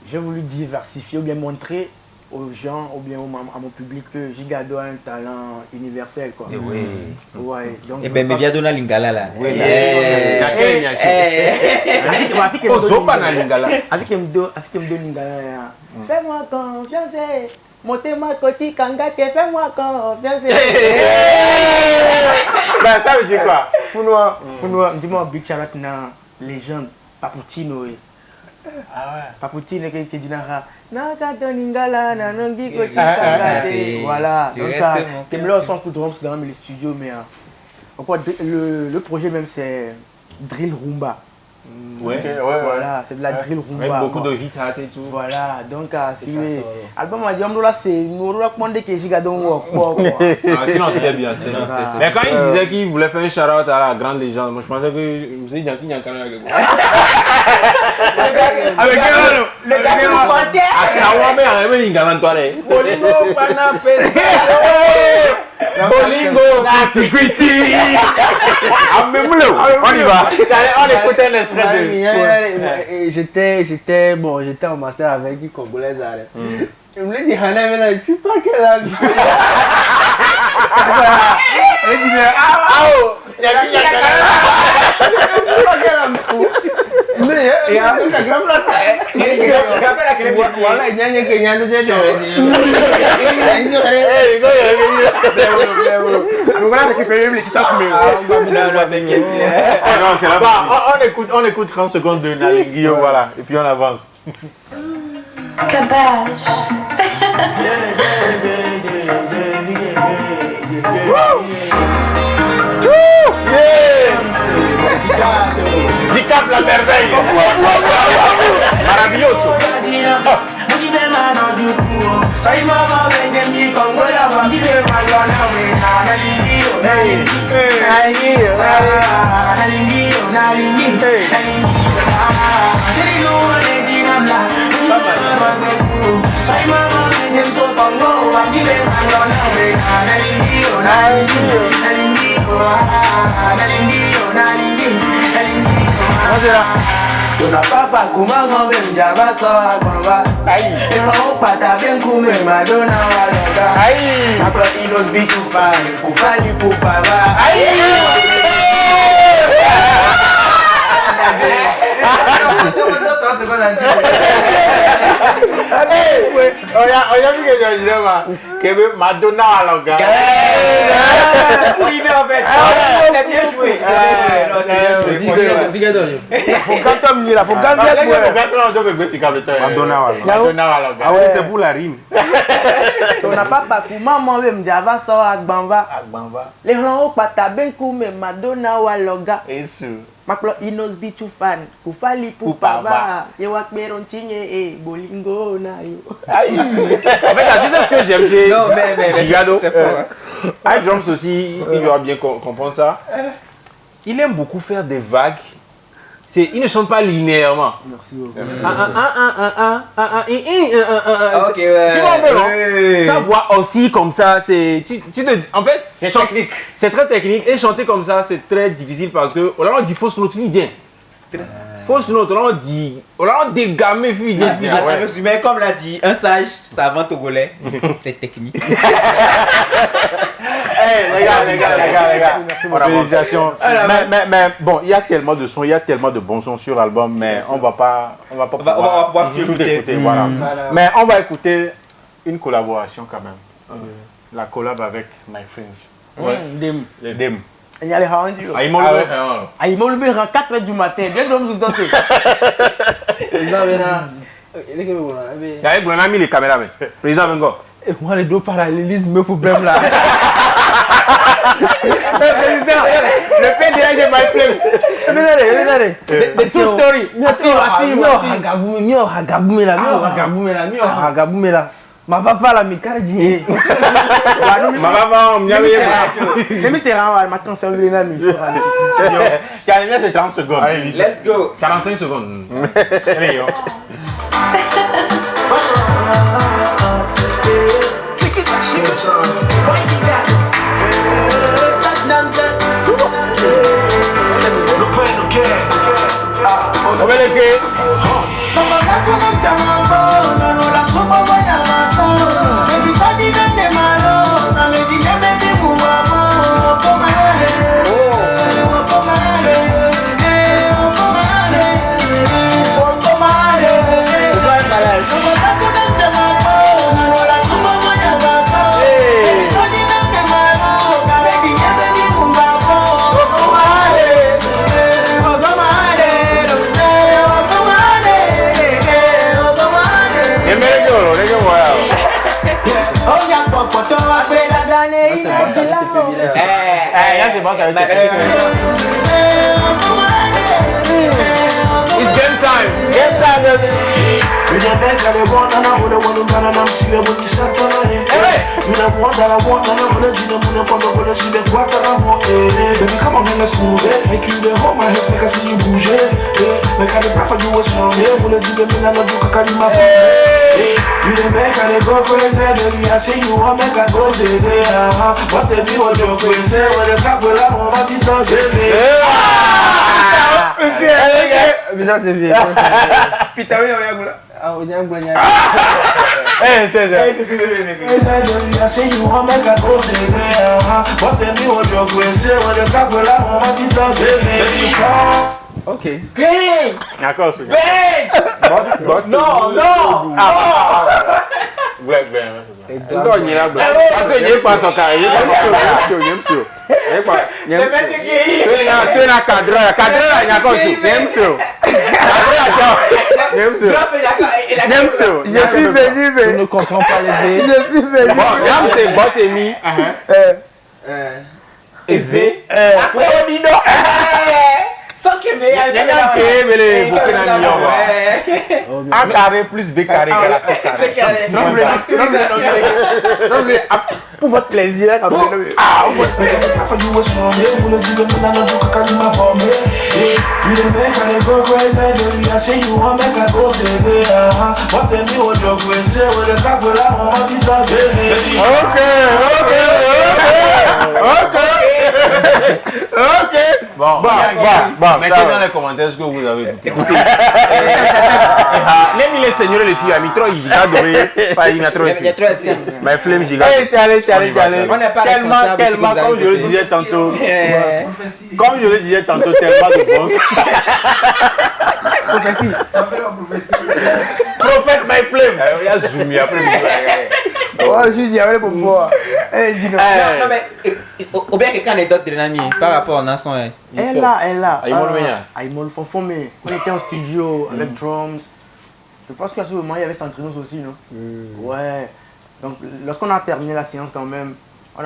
j'ai voulu diversifier ou bien montrer aux gens ou bien à mon public que Gigado a un talent universel quoi. Oui. Ouais, donc et ben mais viens donner lingala là. Oui. Avec lingala. Fais-moi confiance. Montez ma côté kangate, fais-moi confiance. Ben ça veut dire quoi? Founois, dis-moi Big Charlotte na légende Paputino. Ah ouais. Paputino qui dit Nakato Ningala, Nanongi Koti Kangate. Voilà. Donc, t'aimes là, son coup de drums dans le studio, mais le projet même c'est Drill Rumba. Ouais. Voilà, c'est de la drill rumba. Avec beaucoup de hits et tout. Voilà, donc si l'album a dit là c'est nous recommandé que Gigado sinon c'était bien, mais quand il disait qu'il voulait faire un shout-out à la grande légende, moi je pensais que vous êtes Yankee Nyankana avec vous. Avec le gars qui nous comptait. À savoir mais on avait une galante toile. Bolingo pana pesa. Bolingo Kwiti. On y va. On écoute un extrait de... J'étais en master avec une Congolaise. Je me dit, Hana, mais tu parles quelle langue? Elle dit, il y a on écoute 30 secondes de Nalingio, voilà, et puis on avance. Cabache. Dicap la merveille. Maravilloso. Tuna papa kumanga benjaba sawa kwamba Ero pata ben kume madonna waloga Mapro inos be too fine kufali pupaba Oya mi que yo llama que Madonna waloga. Oui, mais en fait, c'est bien joué. Faut quand même là, faut quand même Madonna waloga. Ah oui, c'est pour la rime. Tuna papa kumama benjaba sawa kwamba Ero pata ben kume madonna waloga Maplo inos be too fine kufali pupaba Yewa kberon tinye bolingo na yo. En fait, tu sais ce que j'aime chez Non, mais Gigado. c'est fort. High Drums aussi, il doit bien comprendre ça. Il aime beaucoup faire des vagues. Il ne chante pas linéairement. Merci beaucoup. Ok, Tu vois un peu, non? ouais. Sa voix aussi comme ça, en fait, C'est technique. C'est très technique et chanter comme ça, c'est très difficile parce que on dit fausse note, il vient. Fausse note, on dit dégamé, il vient. En résumé, comme l'a dit un sage savant togolais, c'est technique. Les gars. Félicitations. Mais bon, il y a tellement de sons, il y a tellement de bons sons sur l'album, mais on va pas pouvoir tout écouter. écouter. Voilà. Mais on va écouter une collaboration quand même. La collab avec My Friends. Dem. Il y a les rendus. Ah, il m'a Ah, il m'a levé à 4h du matin. Bien que nous danser. on a mis les caméras. Président Bengo. Et moi, les deux parallélismes, problème là. Président, le PDG de My Flame. Venez. The true story. Ma papa la mi cardi. Ma maman, on y avait. Mais c'est rare, ma cancer de l'ennemi. Carrément, c'est 30 secondes. Allez, vite. Let's go. 45 secondes. Allez, yo. C'est bon, ça va être It's game time. Game time, baby. You the make and go crazy, baby. I say you want make I go say what they do what you crazy when the couple I want to do say C'est bien. Putain, oui, I say you want make I go say what they do what you crazy when the couple I want to do say Ok. Bang! D'accord, c'est Bang! Non! Parce que il pas son carré. Je suis venu, mais je ne comprends pas les deux. Je suis venu. Bon, c'est Botemi. Aisé. A carré plus B carré. Pour votre plaisir, quand même. Ok. Ok. Bon, mettez dans les commentaires ce que vous avez écouté. Écoutez. Les seigneurs et les filles, il trop giga doré. Pas il y a trop. Mais flemme giga. Allez. Tellement, comme je le disais tantôt. Comme je le disais tantôt, tellement de bons. Prophétie. Prophète, my flame. Il y a zoomé après. Oh, je dis, allez pour moi. Non, mais, ou bien quelqu'un anecdote de l'ami par rapport à Nasson. Elle là. Aïmol Fonfon, mais on était en studio avec drums. Je pense qu'à ce moment, il y avait Santrinos aussi, non? Ouais. Donc, lorsqu'on a terminé la séance, quand même, on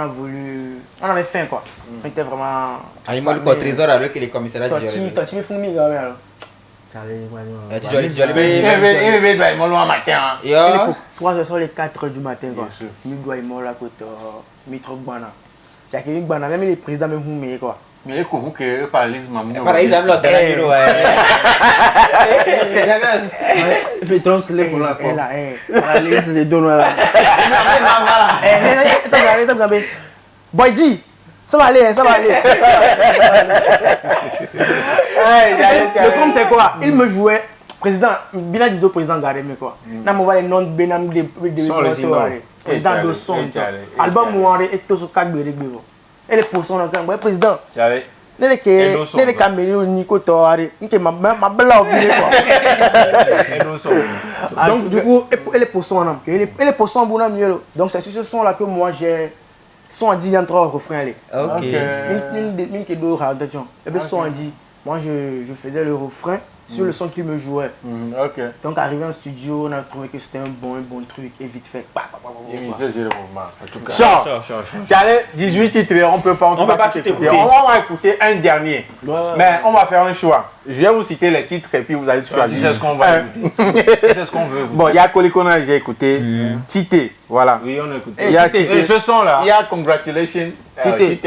avait faim, quoi. On était vraiment. Aïmol, quoi, trésor avec les commissariats de Jolibé. Toi, tu me fous, mais quand même, alors. Jolibé. Il doit être loin matin. Il est pour 3h sur les 4h du matin, quoi. Il doit être mort là, côté. Mitro Gbana. J'ai accueilli Gbana, même les présidents, même vous, quoi. Mais il faut que par les mamans. Par exemple, l'autre numéro, je trompe les pour la quoi. Allez, les deux là. Attends, Boy G, ça va aller. Le com c'est quoi? Il me jouait président, Bina Dido président Gareme quoi. Na mo va les noms Benam de président de son. Album Moiré et tout ce cadre de Régbévo. Et les pourcents là quand président. Les caméras Nico Toaré, qui ma belle quoi. Donc du coup, et les pourcents là, et les pourcents bon mieux. Donc c'est sur ce son là que moi j'ai son a dit entre refrain là. OK. Une qui doit attention. Et bien son a dit moi je faisais le refrain sur le son qu'il me jouait. Ok. Donc arrivé en studio, on a trouvé que c'était un bon truc et vite fait. Tu allais 18 titres, on peut pas tout écouter. On va écouter un dernier. Mais on va faire un choix. Je vais vous citer les titres et puis vous allez choisir. C'est ce qu'on va écouter. C'est ce qu'on veut. Bon, il y a Kolikona, j'ai écouté. Tité, voilà. Oui, on a écouté. Il y a Tité. Et ce son là. Il y a Congratulations. Tité.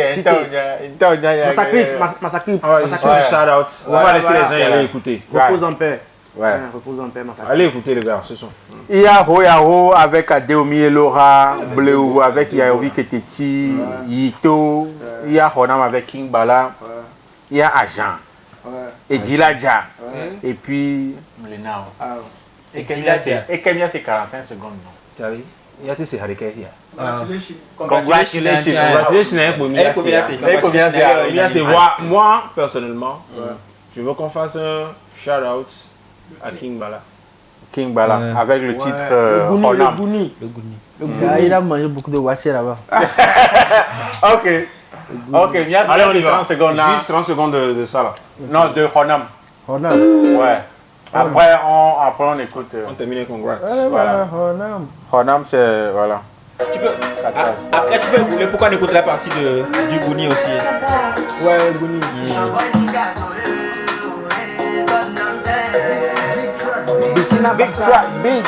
Massacre. Shout out. On va laisser les gens y aller écouter. Repose en paix. Ouais. Repose en paix, Massacre. Allez écouter les gars, ce son. Il y a Royaro avec Adeomi et Laura, Bleu avec Yaovi Keteti, Yito, il y a Honam avec King Bala, il y a Agent, et Diladja, et puis Mlenao. Et Kemia c'est 45 secondes, non? Tu as vu? Il y a ces harikas hier. Congratulations. C'est moi, personnellement, je veux qu'on fasse un shout-out à King Bala. King Bala, avec le titre Le Honam. Gouni. Le gars, il a mangé beaucoup de watch là-bas. Ok, bien, allez, on y va. 30 secondes. Juste 30 secondes de ça là. Non, de Honam. Ouais. Après, on écoute. On termine avec Congrats. Voilà. Honam, c'est. Voilà. Après, tu peux rouler pourquoi on écoute la partie du Gouni aussi. Ouais, Gouni. Big track, big.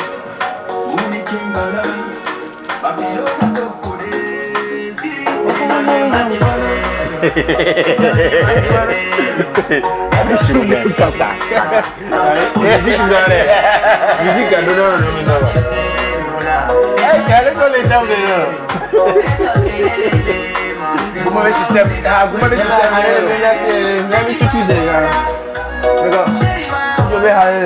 Musique à donner Vous m'avez système. Je vais aller.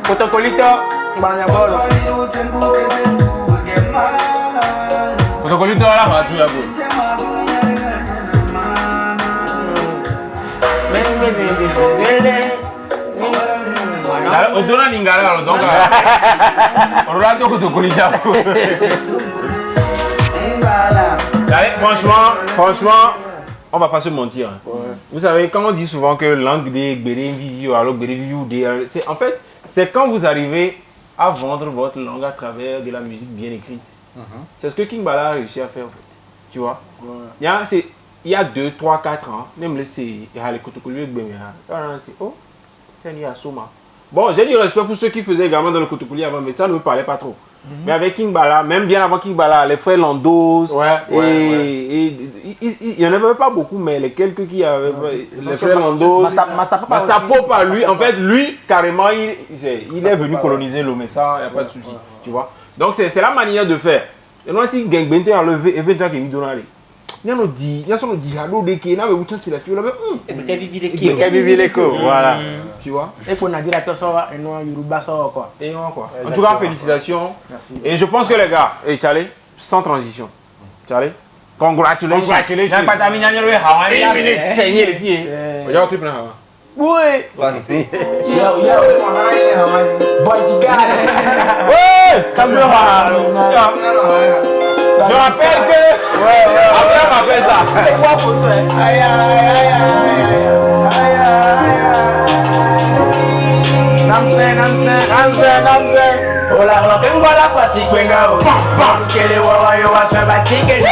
Protocolito, Protocolito là, va tout là-bas. On donne un lingala, donc on regarde Protocolito. Franchement, on va pas se mentir. Vous savez, quand on dit souvent que langue des vidéo, alors c'est en fait, c'est quand vous arrivez à vendre votre langue à travers de la musique bien écrite. C'est ce que King Bala a réussi à faire en fait. Tu vois? Il y a 2, 3, 4 ans, même les Bon, j'ai du respect pour ceux qui faisaient également dans le Kotokoli avant, mais ça ne me parlait pas trop. Mais avec King Bala, même bien avant King Bala, les frères Landos, et il n'y en avait pas beaucoup, mais les quelques qui avaient, les frères Landos, Mastapopa, lui, en fait, lui, carrément, il est venu coloniser Lomé, ça, il n'y a pas de souci, tu vois. Donc c'est la manière de faire. Et nous, si Gangbente a levé, et 20 ans qu'il nous donne, il y a son dit, halo de qui, il y a c'est la fille, et puis Vivi l'écho, voilà. Tu vois. Et qu'on a dit la personne, et non, Yoruba, ça, quoi. Et non, quoi. En tout cas, félicitations. Merci. Et je pense que les gars, et Charlie, sans transition. Charlie, congratulations. Congratulations. Saigné les pieds. Regarde le clip là. Oui. Voici. Je rappelle que après on m'a fait ça. C'est quoi pour toi? Aïe aïe aïe aïe aïe aïe. Namse. Ola ola tengola pasi kwenga o. Kele wawa yo wasaba tikena.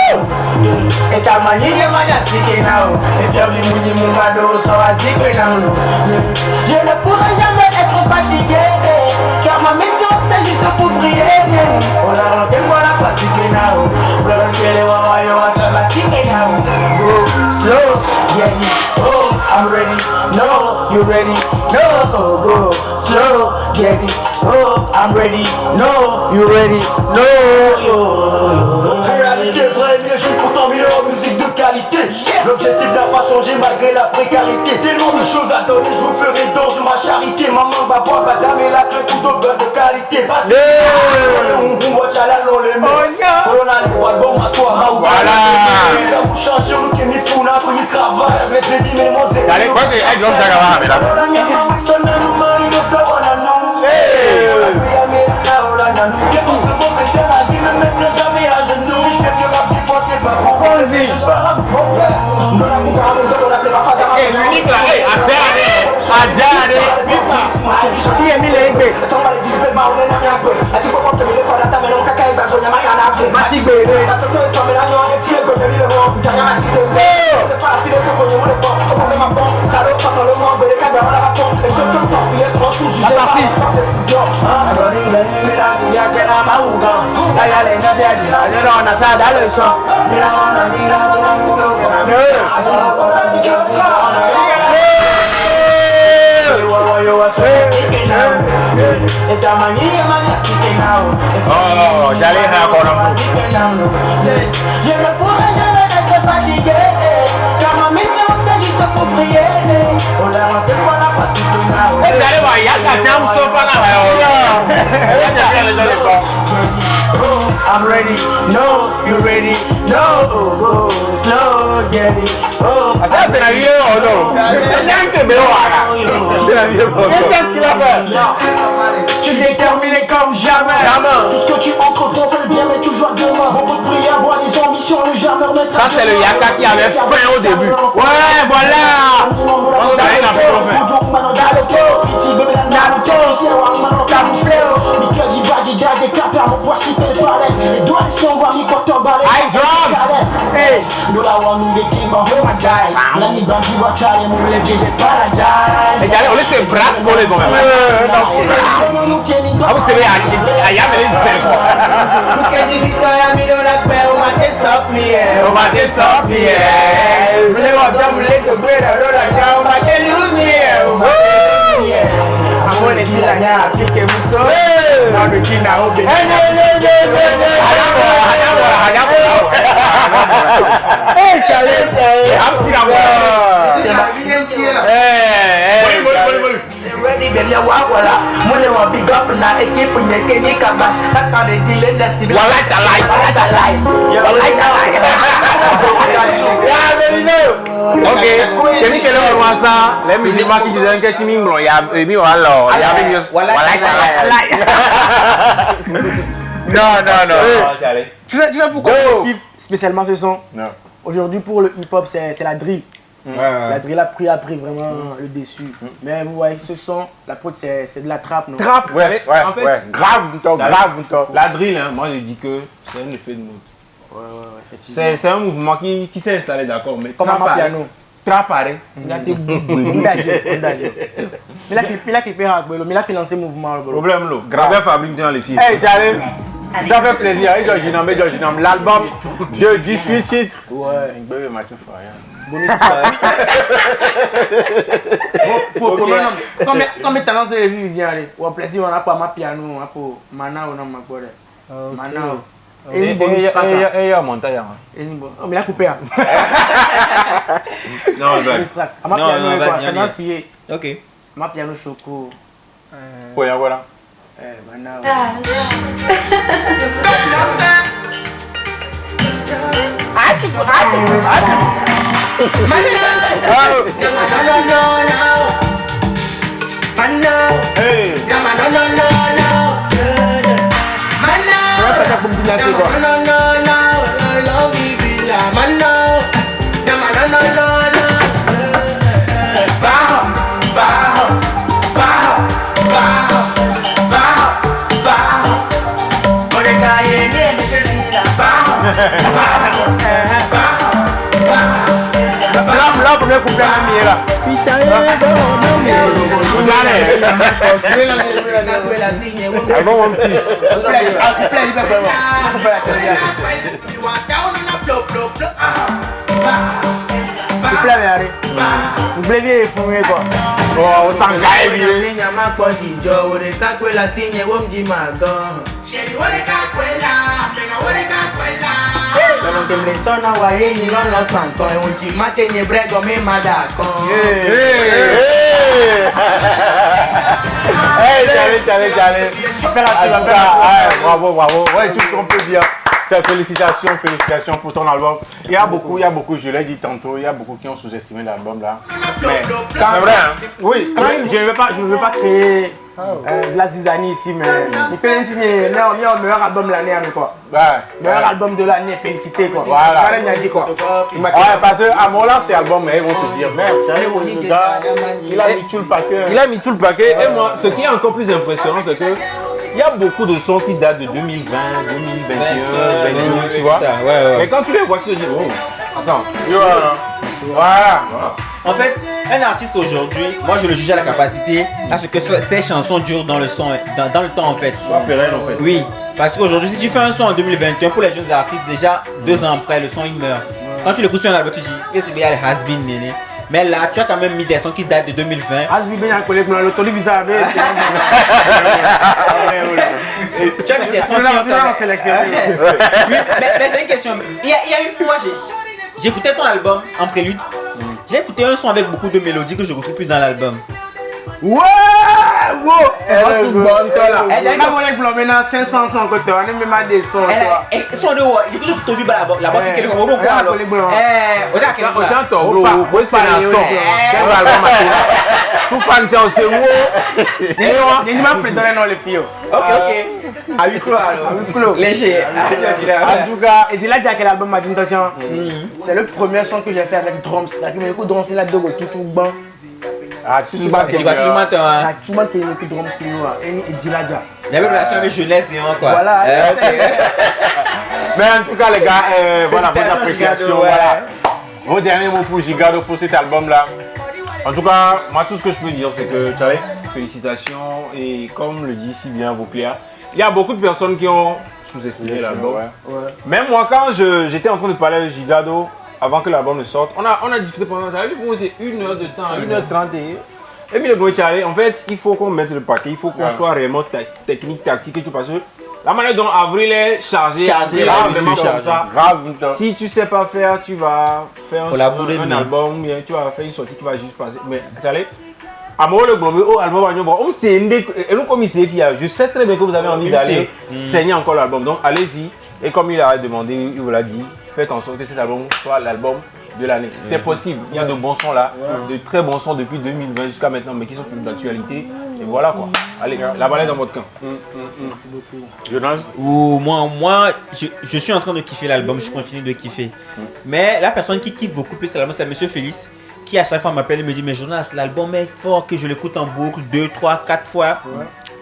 Eta manyi manya sikena o. Et fier du muni mumado sawa zikena o. Je ne pourrai jamais être fatigué, car ma mission c'est juste pour prier. Ola ola tengola pasi kwenga o. Kele wawa yo wasaba tikena o. Go slow, get it. Oh, I'm ready. No, you ready? No, go slow, get it. Oh, I'm ready. No, you ready? No. Réalité vraie, mieux je pourtant meilleure musique de qualité. L'objectif n'a pas changé malgré la précarité. Tellement de choses à donner, je vous ferai don de ma charité. Maman va boire, bazam et la clé tout de beurre de qualité. Bâti, on watch à la long les mains. Colonna les bois bon à toi, Voilà. Les hommes changent, on qui m'y fout, on a pris du travail. Mais c'est dit, mais moi c'est. Allez, quoi que aide l'homme d'avoir là. L'unique là, oh, j'allais encore. Je ne pourrai jamais être fatigué, car ma mission c'est juste pour prier. On l'a rentré pour la pacifique. Allez, bah, il y a qu'à tiens, on s'en parle I'm ready, no, you ready, no, go slow, get it, oh. Ça, c'est la vie, oh non. C'est la vie, oh non. Qu'est-ce qu'il a fait? Tu es déterminé comme jamais. Tout ce que tu entreprends, c'est le bien, mais toujours demain. Beaucoup de prières, voir les ambitions, ne jamais remettre. Ça, c'est le Yaka qui avait faim au début. Ouais, voilà. On a rien à High drums. Hey, nous la one de king of home and die. Nani bandi wa chale mu le visit paradise. Et allez, on laisse les bras coller dans la main. Ah, vous savez, il y a des cercles. Look at the Victoria, me don't like me, oh my stop me, On va te stop here. really want them little great, I don't like how I can lose me, oh my can lose me, I'm gonna see like that, I think I'm so. Now the king I hope it. Hey, Charlie, I'm still ready, baby, wala. Mole wa big up na equipe nyeke ni kabash. Taka de dile na si. Wala ta like. Yeah, very know. Ok, kemi kele wa wasa. Let me see maki design ke chimi nglo ya ebi wala. Ya bi wala ta Non. Tu sais pourquoi on kiffe spécialement ce son? Non. Aujourd'hui pour le hip-hop c'est la drill. La drill a pris vraiment le dessus. Mais vous voyez ce son, la prod c'est de la trappe, non? Trap, Ouais. Grave. La drill, hein, moi je dis que c'est un effet de mode. Ouais, effectivement. C'est un mouvement qui s'est installé, d'accord, mais Comme un piano. Trapare. Il a clippé mais il a financé le mouvement. Problème, là. Grave fabrique dans les filles. Hey, Charlie. Ça fait plaisir. Et Georginam, l'album de 18 titres. Ouais. Combien de talents c'est les vues dire allez. Ou plaisir on a pas ma piano, on a pour mana on a ma quoi. Mana. Et il y a montagne. Mais la coupé. Non, vas-y. OK. Ma piano choco. Voilà. Mana. Là, pour me couper la mienne. Bravo. Ouais, tout ce qu'on peut dire. C'est félicitations pour ton album. Il y a beaucoup, je l'ai dit tantôt, il y a beaucoup qui ont sous-estimé l'album là. Mais c'est vrai, hein? Oui. Je ne veux pas créer de la zizanie ici, mais il fait le meilleur album de l'année avec quoi. Meilleur album de l'année, félicité quoi. Voilà. Ouais, parce que Amola c'est album, mais ils vont se dire merde, il a mis tout le paquet. Il a mis tout le paquet. Et moi, ce qui est encore plus impressionnant, c'est que il y a beaucoup de sons qui datent de 2020, 2021, 2022, tu vois. Mais quand tu les vois, tu te dis, oh, attends. Voilà. En fait, un artiste aujourd'hui, moi je le juge à la capacité à ce que ses chansons durent dans le son, dans le temps en fait. Soit pérenne en fait. Oui, parce qu'aujourd'hui, si tu fais un son en 2021 pour les jeunes artistes, déjà 2 ans après, le son il meurt. Quand tu l'écoutes sur un album, tu dis, qu'est-ce qu'il y a les has-been, néné. Mais là, tu as quand même mis des sons qui datent de 2020. Tu as mis des sons qui ont sélectionné. Mais c'est une question. Il y a une fois, j'écoutais ton album en prélude. J'ai écouté un son avec beaucoup de mélodies que je retrouve plus dans l'album. Ouais, wow. Elle va sous bonne toi là. Elle a maintenant 500 sons que tu as, même à des sons toi. Et son de quoi? Il faut tout la bosse qui est comme quoi alors. Regarde quel quoi. Oui, c'est un son. Quel album a tout fan tiens c'est où? Il m'a fait donner dans les filles. OK. À 8 clos alors. 8 clos. Léger. En tout cas, et c'est là que l'album m'a dit tiens. C'est le premier son que j'ai fait avec drums. Là qui me écoute drums là dedans tout bon. Ah, tu sais pas que tu vas tout matin hein. Tu m'as qui écoute drums qui nous et Dilaja. Il y avait une relation avec jeunesse et quoi. Voilà. Mais en tout cas les gars, voilà vos appréciations, voilà. Vos derniers mots pour Gigado pour cet album là. En tout cas, moi tout ce que je peux dire c'est que tu avais félicitations et comme le dit si bien Vauclair, il y a beaucoup de personnes qui ont sous-estimé l'album. Même moi quand j'étais en train de parler de Gigado avant que l'album ne sorte, on a discuté pendant c'est 1 heure de temps, 1h30 et puis le Goïtiaré, en fait, il faut qu'on mette le paquet, il faut qu'on soit réellement technique, tactique et tout parce que la manière dont Avril est chargé vraiment comme ça. Si tu sais pas faire, tu vas faire un album, tu vas faire une sortie qui va juste passer. Mais allez, à moi le global, album, je sais très bien que vous avez envie d'aller saigner encore l'album, donc allez-y. Et comme il a demandé, il vous l'a dit, faites en sorte que cet album soit l'album de l'année. C'est possible, il y a de bons sons là, de très bons sons depuis 2020 jusqu'à maintenant, mais qui sont toujours d'actualité. Et voilà quoi. Allez, la balle est dans votre camp. Merci beaucoup. Jonas? Moi, je suis en train de kiffer l'album, je continue de kiffer. Mais la personne qui kiffe beaucoup plus l'album, c'est Monsieur Félix, qui à chaque fois m'appelle et me dit, mais Jonas, l'album est fort, que je l'écoute en boucle 2, 3, 4 fois,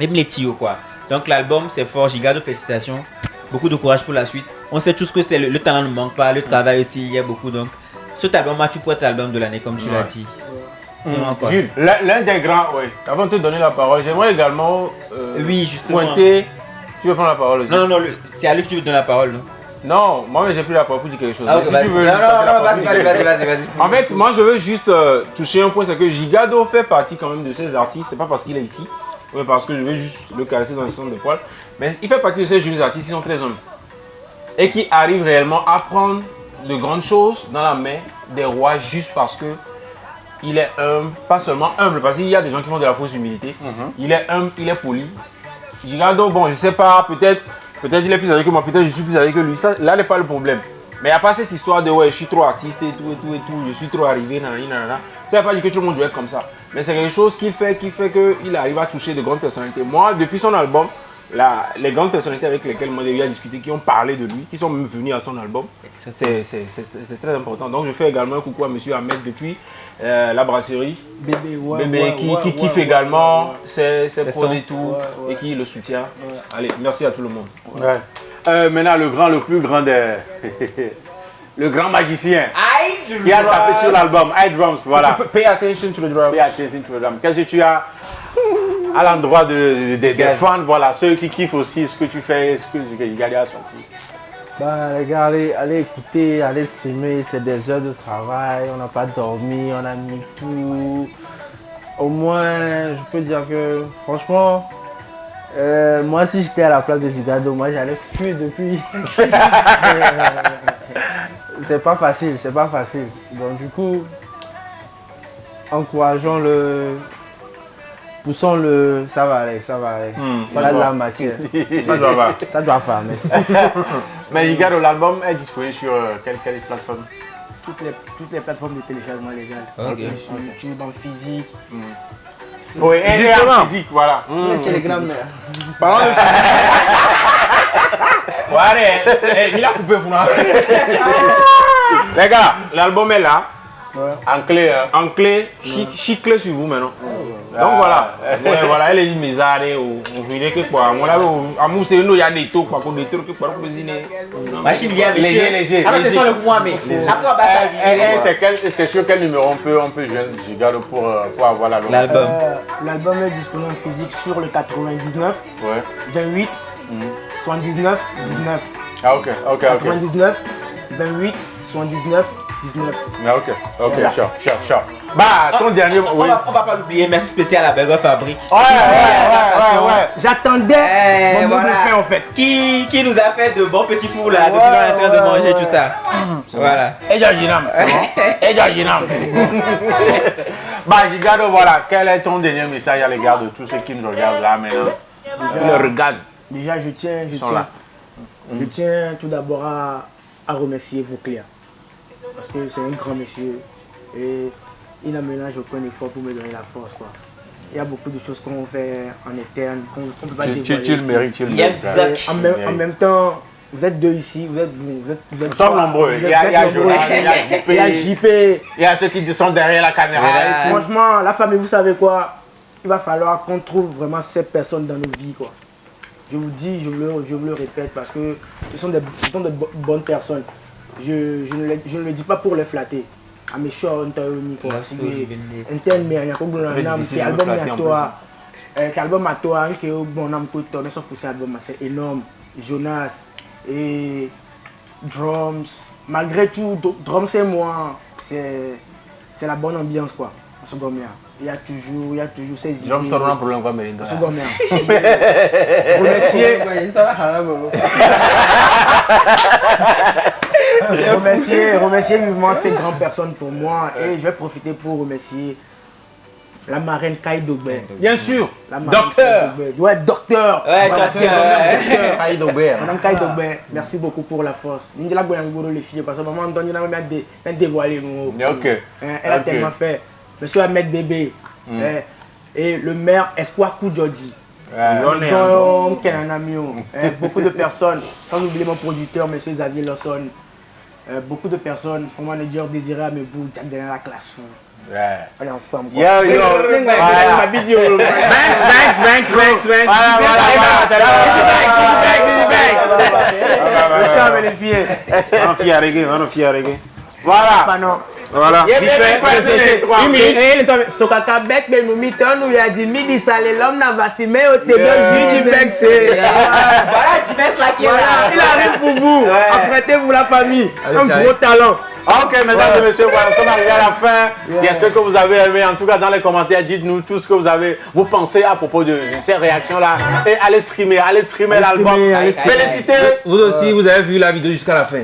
même les tios quoi. Donc l'album c'est fort, Gigado, félicitations. Beaucoup de courage pour la suite. On sait tous que c'est le talent ne manque pas, le travail aussi, il y a beaucoup donc. Cet album, tu peux être l'album de l'année comme tu l'as dit. Jules, l'un des grands, avant de te donner la parole, j'aimerais également pointer Tu veux prendre la parole aussi? Non, c'est à lui que tu veux donner la parole, non? Non, moi j'ai pris la parole pour dire quelque chose. Ah, okay, si tu veux, non, vas-y. En fait, moi je veux juste toucher un point, c'est que Gigado fait partie quand même de ces artistes. C'est pas parce qu'il est ici, mais parce que je veux juste le caresser dans le centre de poil. Mais il fait partie de ces jeunes artistes qui sont très humbles et qui arrivent réellement à prendre de grandes choses dans la main des rois juste parce que il est humble, pas seulement humble, parce qu'il y a des gens qui font de la fausse humilité. Il est humble, il est poli. Gigado, bon, je sais pas, peut-être il est plus âgé que moi, peut-être je suis plus âgé que lui. Ça, là n'est pas le problème. Mais il n'y a pas cette histoire de ouais, je suis trop artiste et tout, je suis trop arrivé, nanana. Ça ne veut pas dire que tout le monde doit être comme ça. Mais c'est quelque chose qu'il fait qu'il arrive à toucher de grandes personnalités. Moi, depuis son album, les grandes personnalités avec lesquelles moi j'ai discuté, qui ont parlé de lui, qui sont même venus à son album, c'est très important. Donc je fais également un coucou à monsieur Ahmed depuis la brasserie Bébé qui kiffe également ses prods et tout et qui le soutient. Allez, merci à tout le monde. Maintenant le plus grand des le grand magicien qui a tapé sur l'album iDrums, voilà. Pay attention to the drum. Pay attention to the drum. Qu'est-ce que tu as à l'endroit des fans, voilà, ceux qui kiffent aussi ce que tu fais, ce que Gigado a sorti? Bah les gars, allez écouter, allez s'aimer, c'est des heures de travail, on n'a pas dormi, on a mis tout. Au moins, je peux dire que franchement, moi si j'étais à la place de Gigado, moi j'allais fuir depuis. C'est pas facile. Donc du coup, encourageons-le. Poussons-le, ça va aller. Voilà de la matière. Ça doit faire, merci. Mais Gigado, l'album est disponible sur quelle plateforme? Toutes les plateformes de téléchargement légal. Okay. Sur YouTube, dans le physique. Oui, et en physique, voilà. Telegram. Parlons de ouais, il a coupé vous. Les gars, l'album est là. Ouais. En clé, chic clé sur vous maintenant. Donc voilà, voilà, elle est une misère ou venez que quoi. Moi là, à moi c'est nous il y a des taux quoi, des trucs que par cuisiner. Machine bien léger. Alors c'est sur le point mais après on va ça. C'est sur quel numéro on peut joindre Gigado pour avoir l'album. L'album est disponible en physique sur le 99 28 79 19. Ah ok. 99 28 79 19. Ok, sure. Bah, ton dernier. On va pas l'oublier, merci spécial à Burger Fabrique. Ouais. J'attendais mon voilà. fait en fait. Qui nous a fait de bons petits fours là, depuis qu'on est en train de manger tout ça. Voilà. Et Ginam, c'est bon. Bah, Gigado, voilà. Quel est ton dernier message à l'égard de tous ceux qui nous regardent là maintenant? Qui le regardent. Déjà, je tiens tout d'abord à remercier vos clients. Parce que c'est un grand monsieur et il ne ménage aucun effort pour me donner la force, quoi. Il y a beaucoup de choses qu'on fait en interne, qu'on ne peut pas dévoiler. Tu le mérites, En même temps, vous êtes deux ici, vous êtes nous sommes nombreux. Il y a Jonas, il y a JP, il y a ceux qui sont derrière la caméra. Franchement, la famille, vous savez quoi? Il va falloir qu'on trouve vraiment ces personnes dans nos vies, quoi. Je vous dis, je vous le répète, parce que ce sont de bonnes personnes. Je ne le dis pas pour les flatter. À mes choix, on t'a mis quoi. Interne, mais il y a comme un album à toi. Album à toi, qui est bon, on a mais sauf pour cet album, c'est énorme. Jonas et Drums. Malgré tout, Drums et moi, c'est la bonne ambiance, quoi. On se dorme bien. Il y a toujours ces idées. J'aime ça, on a un problème avec Melinda. On se dorme bien. Remercier vivement ces grandes personnes pour moi et je vais profiter pour remercier la marraine Kai Dogbe. Bien sûr. Docteur. Ouais, docteur. Kai Dogbe. Madame Kai Dogbe, merci beaucoup pour la force. Nous avons les filles parce que maman Antoine a dévoilé nous. Elle a tellement fait. Monsieur Ahmed Bébé et le maire Espoir Koudjodji. Donc, beaucoup de personnes, sans oublier mon producteur, monsieur Xavier Lawson. Beaucoup de personnes, comment le dire, désiré à mes bouts, dans la classe. Allez ensemble. Ma vidéo. Thanks. Le charme et les filles. On a fier à régler. Voilà. Voilà. Une minute. Sokaka bec, mais nous mitons, nous y a dit, midi salé, l'homme n'a vacciné au tédon, juge du bec, c'est. Voilà, Jimès là qui est là. Il arrive pour vous. Apprêtez-vous la famille. Un gros talent. Ok, mesdames et messieurs, voilà, nous sommes arrivés à la fin. J'espère que vous avez aimé. En tout cas, dans les commentaires, dites-nous tout ce que vous pensez à propos de ces réactions-là. Et allez streamer l'album. Félicitez. Vous aussi, vous avez vu la vidéo jusqu'à la fin.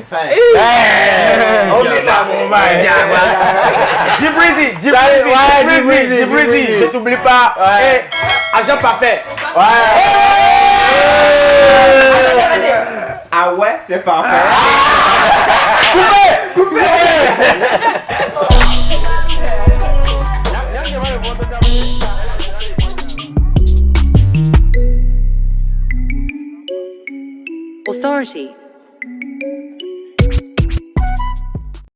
On est à mon maïs. Djibrizi, je t'oublie pas. Agent parfait. Ah ouais, c'est parfait. Coupez. Authority.